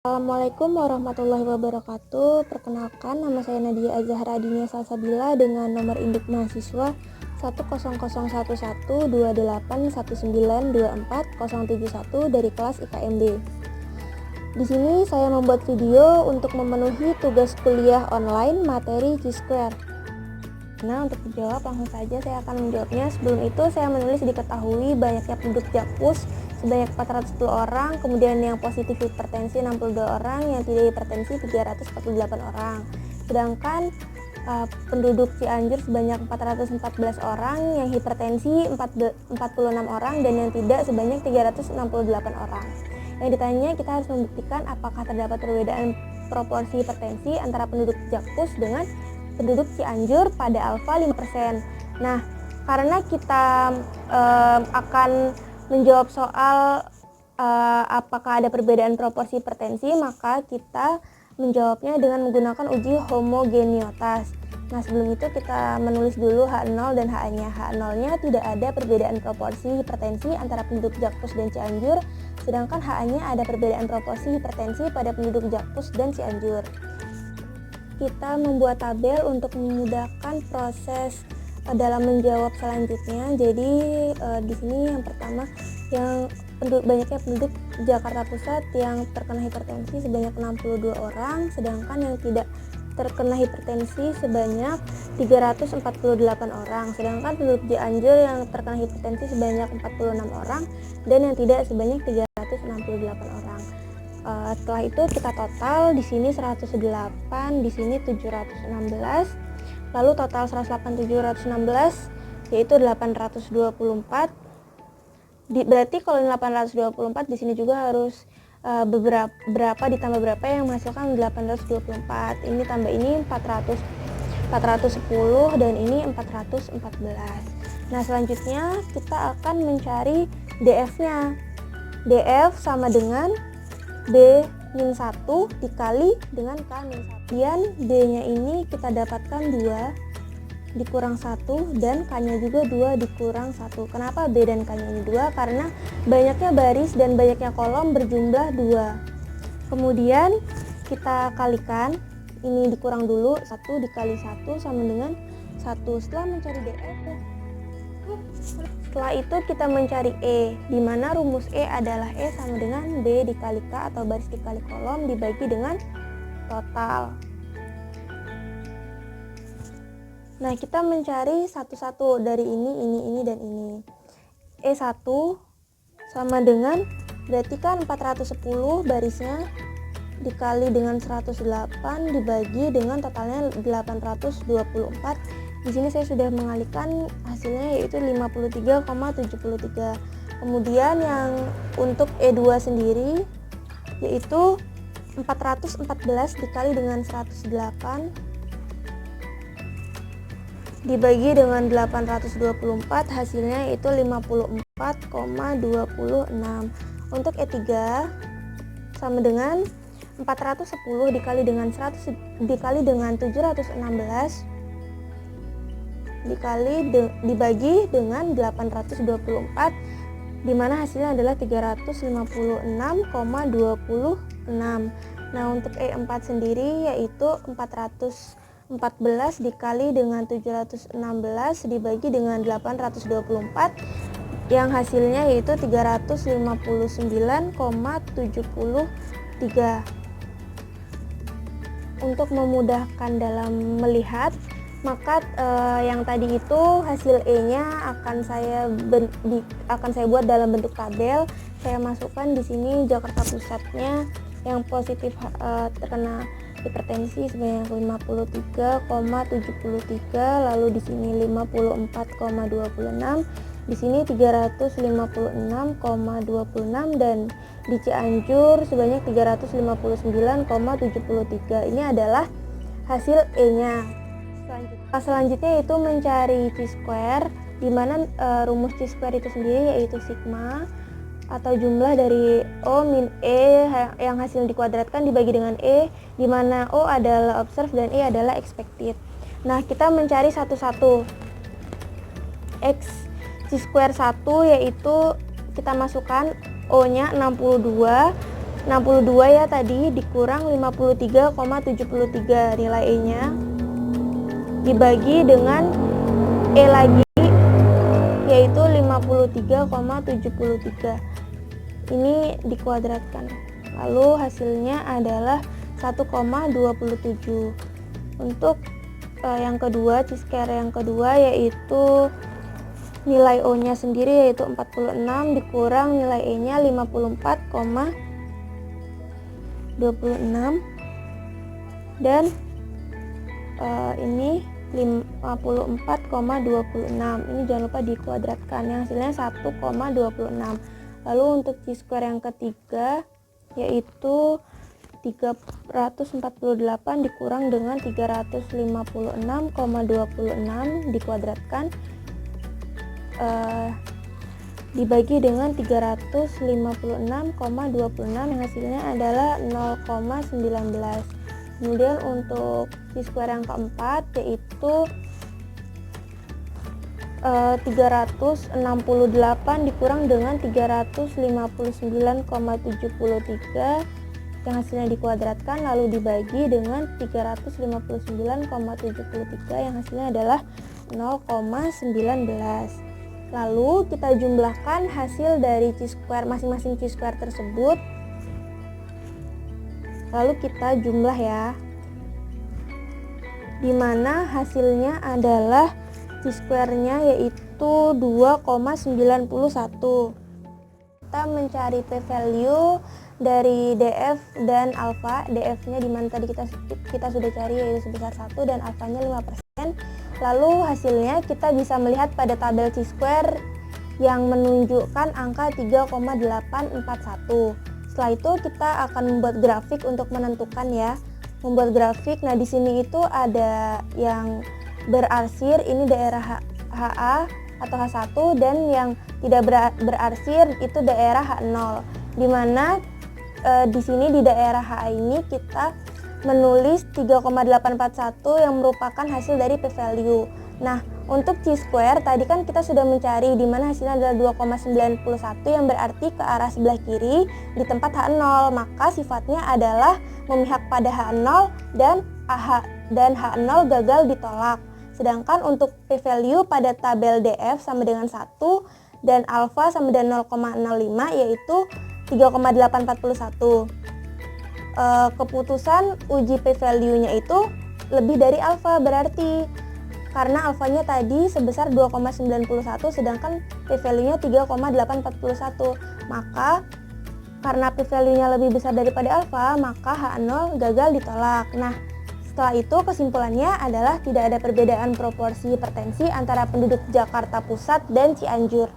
Assalamualaikum warahmatullahi wabarakatuh. Perkenalkan, nama saya Nadia Azahra Adinia Salsabila dengan nomor induk mahasiswa 1001128192471 dari kelas IKMB. Di sini saya membuat video untuk memenuhi tugas kuliah online materi G-Square. Nah, untuk menjawab langsung saja saya akan menjawabnya. Sebelum itu saya menulis diketahui banyaknya penduduk Jakpus sebanyak 410 orang, kemudian yang positif hipertensi 62 orang, yang tidak hipertensi 348 orang. Sedangkan penduduk Cianjur sebanyak 414 orang, yang hipertensi 46 orang, dan yang tidak sebanyak 368 orang. Yang ditanya, kita harus membuktikan apakah terdapat perbedaan proporsi hipertensi antara penduduk Jakpus dengan penduduk Cianjur pada alfa 5%. Nah, karena kita akan menjawab soal apakah ada perbedaan proporsi hipertensi, maka kita menjawabnya dengan menggunakan uji homogeneitas. Nah, sebelum itu kita menulis dulu H0 dan HA-nya. H0-nya tidak ada perbedaan proporsi hipertensi antara penduduk Jakpus dan Cianjur, sedangkan HA-nya ada perbedaan proporsi hipertensi pada penduduk Jakpus dan Cianjur. Kita membuat tabel untuk memudahkan proses dalam menjawab selanjutnya. Jadi di sini yang pertama, yang banyaknya penduduk Jakarta Pusat yang terkena hipertensi sebanyak 62 orang, sedangkan yang tidak terkena hipertensi sebanyak 348 orang, sedangkan penduduk Cianjur yang terkena hipertensi sebanyak 46 orang, dan yang tidak sebanyak 368 orang. Setelah itu kita total, di sini 108, di sini 716, lalu total 108 716 yaitu 824. Berarti kalau 824 di sini juga harus berapa ditambah berapa yang menghasilkan 824. Ini tambah ini 410 dan ini 414. Nah, selanjutnya kita akan mencari DF-nya. DF sama dengan D-1 dikali dengan K-1. Kemudian D-nya ini kita dapatkan 2 dikurang 1 dan K-nya juga 2 dikurang 1. Kenapa B dan K-nya ini 2? Karena banyaknya baris dan banyaknya kolom berjumlah 2. Kemudian kita kalikan, ini dikurang dulu, 1 dikali 1 sama dengan 1. Setelah mencari DF, setelah itu kita mencari E, di mana rumus E adalah E sama dengan B dikali K atau baris dikali kolom dibagi dengan total. Nah, kita mencari satu-satu dari ini, dan ini. E1 sama dengan, berarti kan 410 barisnya dikali dengan 108 dibagi dengan totalnya 824. Di sini saya sudah mengalihkan hasilnya yaitu 53,73. Kemudian yang untuk E2 sendiri yaitu 414 dikali dengan 108 dibagi dengan 824, hasilnya yaitu 54,26. Untuk E3 sama dengan 410 dikali dengan 716 dibagi dengan 824, di mana hasilnya adalah 356,26. Nah, untuk E4 sendiri yaitu 414 dikali dengan 716 dibagi dengan 824, yang hasilnya yaitu 359,73. Untuk memudahkan dalam melihat, maka yang tadi itu hasil E-nya akan saya buat dalam bentuk tabel. Saya masukkan di sini Jakarta Pusatnya yang positif terkena hipertensi sebanyak 53,73, lalu di sini 54,26, di sini 356,26, dan di Cianjur sebanyak 359,73. Ini adalah hasil E-nya. Selanjutnya itu mencari Chi-square, di mana rumus Chi-square itu sendiri yaitu sigma atau jumlah dari O min E yang hasil dikuadratkan dibagi dengan E, di mana O adalah observed dan E adalah expected. Nah, kita mencari satu-satu. X Chi-square 1 yaitu kita masukkan O-nya 62, 62 ya tadi, dikurang 53,73 nilai E-nya, dibagi dengan E lagi, yaitu 53,73. Ini dikuadratkan. Lalu hasilnya adalah 1,27. Untuk yang kedua, C-square yang kedua yaitu nilai O-nya sendiri yaitu 46 dikurang nilai E-nya 54,26 dan ini 54,26. Ini jangan lupa dikuadratkan, yang hasilnya 1,26. Lalu untuk C-square yang ketiga yaitu 348 dikurang dengan 356,26 dikuadratkan, dibagi dengan 356,26 yang hasilnya adalah 0,19. Kemudian untuk C-square yang keempat yaitu 368 dikurang dengan 359,73 yang hasilnya dikuadratkan lalu dibagi dengan 359,73 yang hasilnya adalah 0,19. Lalu kita jumlahkan hasil dari C-square masing-masing C-square tersebut. Lalu kita jumlah ya, dimana hasilnya adalah C-square-nya yaitu 2,91. Kita mencari p-value dari DF dan alfa. DF-nya dimana tadi kita sudah cari yaitu sebesar 1 dan alfanya 5%. Lalu hasilnya kita bisa melihat pada tabel C-square yang menunjukkan angka 3,841. Setelah itu kita akan membuat grafik untuk menentukan ya. Membuat grafik. Nah, di sini itu ada yang berarsir, ini daerah HA atau H1, dan yang tidak berarsir itu daerah H0. Dimana di sini di daerah HA ini kita menulis 3,841 yang merupakan hasil dari p-value. Nah, untuk C-square tadi kan kita sudah mencari di mana hasilnya adalah 2,91 yang berarti ke arah sebelah kiri di tempat H0, maka sifatnya adalah memihak pada H0 dan H0 gagal ditolak. Sedangkan untuk p-value pada tabel DF sama dengan 1 dan alfa sama dengan 0,05 yaitu 3,841. Keputusan uji p-value-nya itu lebih dari alfa, berarti karena alfanya tadi sebesar 2,91 sedangkan p-value-nya 3,841. Maka karena p-value-nya lebih besar daripada alfa, maka H0 gagal ditolak. Nah, setelah itu kesimpulannya adalah tidak ada perbedaan proporsi hipertensi antara penduduk Jakarta Pusat dan Cianjur.